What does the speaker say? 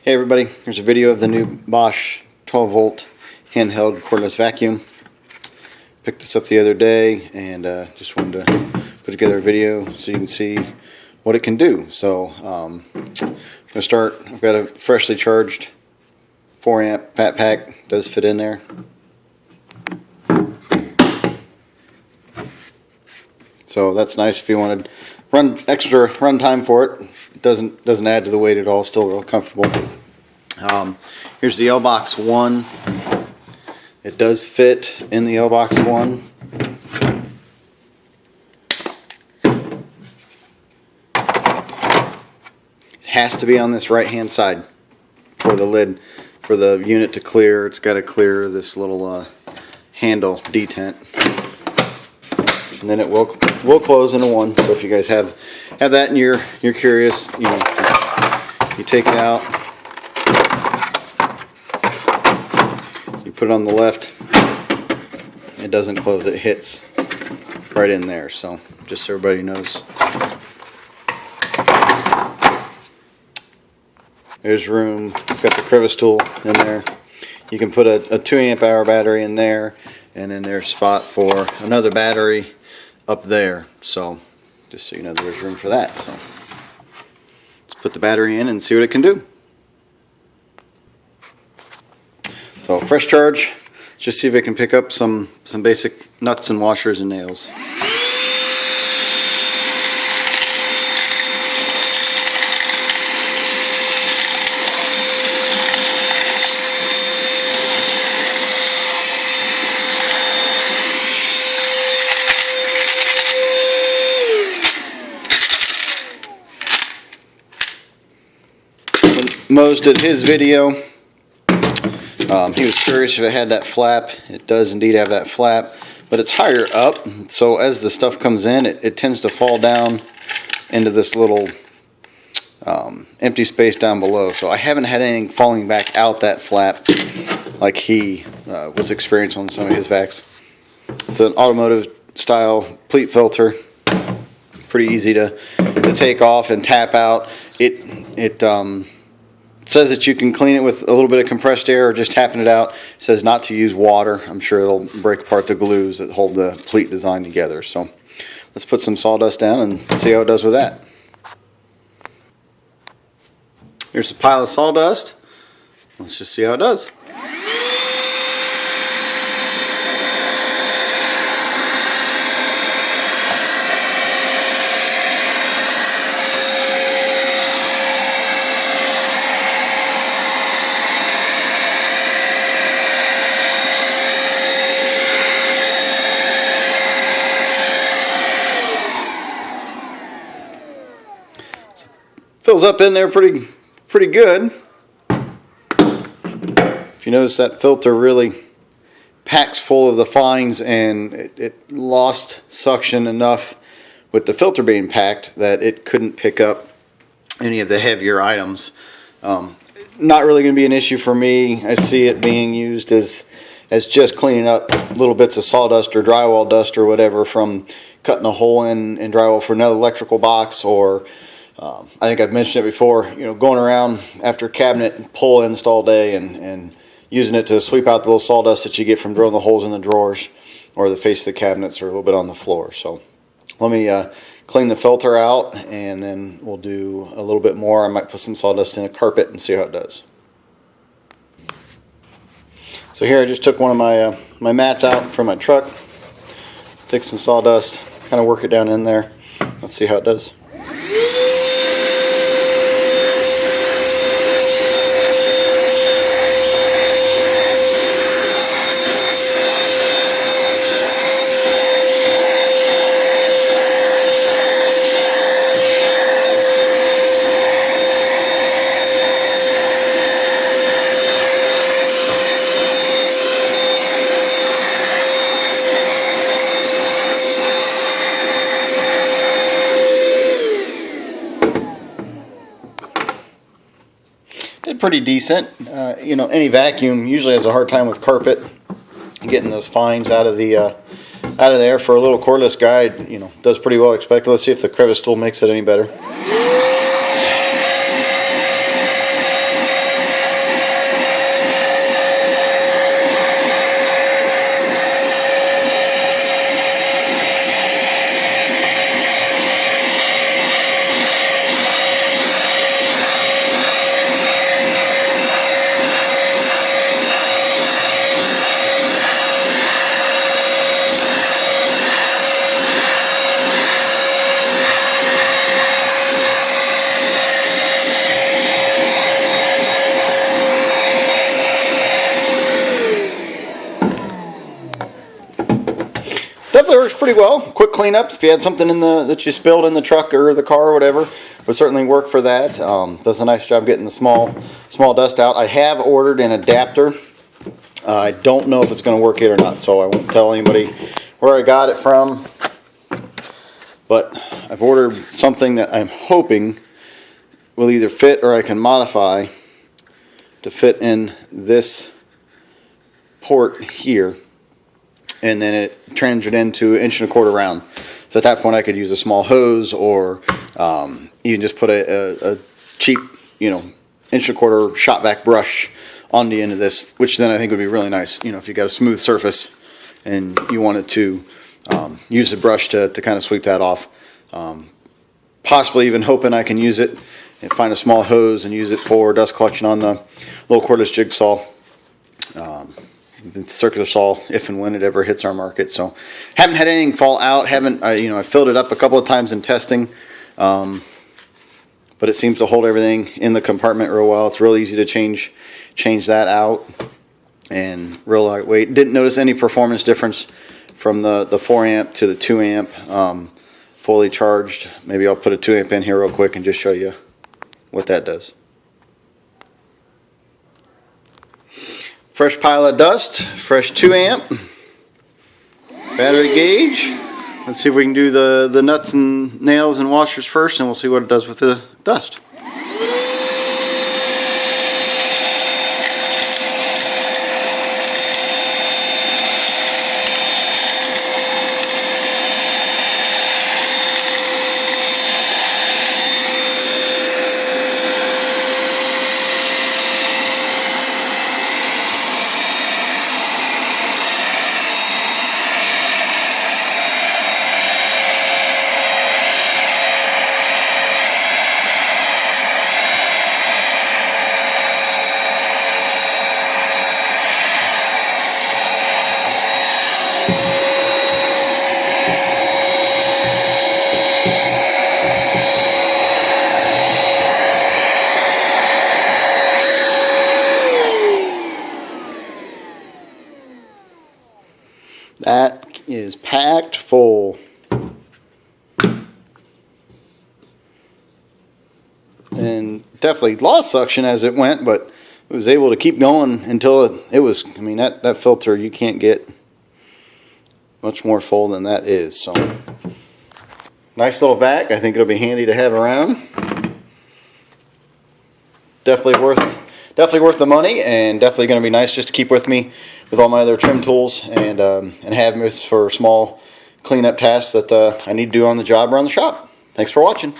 Hey everybody, here's a video of the new Bosch 12 volt handheld cordless vacuum. Picked this up the other day and just wanted to put together a video so you can see what it can do. So I'm going to start. I've got a freshly charged 4 amp fat pack, does fit in there. So that's nice if you want to run extra run time for it. It doesn't add to the weight at all. Still real comfortable. Here's the L-Box 1. It does fit in the L-Box 1. It has to be on this right hand side for the lid, for the unit to clear. It's got to clear this little handle detent, and then it will close into one. So if you guys have that and you're curious, you take it out, you put it on the left, it doesn't close, it hits right in there. So just so everybody knows, there's room. It's got the crevice tool in there. You can put a 2 amp hour battery in there, and then there's a spot for another battery up there. So just so you know, there's room for that. So let's put the battery in and see what it can do. So fresh charge. Let's just see if it can pick up some basic nuts and washers and nails. Mose did his video. He was curious if it had that flap. It does indeed have that flap, but it's higher up, so as the stuff comes in, it tends to fall down into this little empty space down below. So I haven't had anything falling back out that flap like he was experiencing on some of his vacs. It's an automotive style pleat filter. Pretty easy to take off and tap out. It says that you can clean it with a little bit of compressed air or just tapping it out. It says not to use water. I'm sure it'll break apart the glues that hold the pleat design together. So let's put some sawdust down and see how it does with that. Here's a pile of sawdust. Let's just see how it does. Fills up in there pretty good. If you notice, that filter really packs full of the fines, and it lost suction enough with the filter being packed that it couldn't pick up any of the heavier items. Not really going to be an issue for me. I see it being used as just cleaning up little bits of sawdust or drywall dust or whatever from cutting a hole in drywall for another electrical box, or I think I've mentioned it before, going around after cabinet pull-ins all day and using it to sweep out the little sawdust that you get from drilling the holes in the drawers or the face of the cabinets or a little bit on the floor. So let me clean the filter out, and then we'll do a little bit more. I might put some sawdust in a carpet and see how it does. So here I just took one of my mats out from my truck, take some sawdust, kind of work it down in there. Let's see how it does. Did pretty decent. Any vacuum usually has a hard time with carpet, getting those fines out of there. For a little cordless guy, does pretty well expected. Let's see if the crevice tool makes it any better. definitely works pretty well. Quick cleanup. If you had something in that you spilled in the truck or the car or whatever, would certainly work for that. Does a nice job getting the small dust out. I have ordered an adapter. I don't know if it's going to work it or not, so I won't tell anybody where I got it from. But I've ordered something that I'm hoping will either fit or I can modify to fit in this port here, and then it turns it into 1.25 inch round. So at that point I could use a small hose, or even just put a cheap, 1.25 inch shop vac brush on the end of this, which then I think would be really nice. If you got a smooth surface and you wanted to use the brush to kind of sweep that off. Possibly even hoping I can use it and find a small hose and use it for dust collection on the little cordless jigsaw, the circular saw, if and when it ever hits our market. So haven't had anything fall out. I filled it up a couple of times in testing, but it seems to hold everything in the compartment real well. It's really easy to change that out, and real lightweight. Didn't notice any performance difference from the 4 amp to the 2 amp fully charged. Maybe I'll put a 2 amp in here real quick and just show you what that does. Fresh pile of dust, fresh 2 amp, battery gauge. Let's see if we can do the nuts and nails and washers first, and we'll see what it does with the dust. That is packed full. And definitely lost suction as it went, but it was able to keep going until it was, that filter, you can't get much more full than that is. So nice little vac. I think it'll be handy to have around. Definitely worth the money, and definitely going to be nice just to keep with me with all my other trim tools, and have me for small cleanup tasks that I need to do on the job around the shop. Thanks for watching.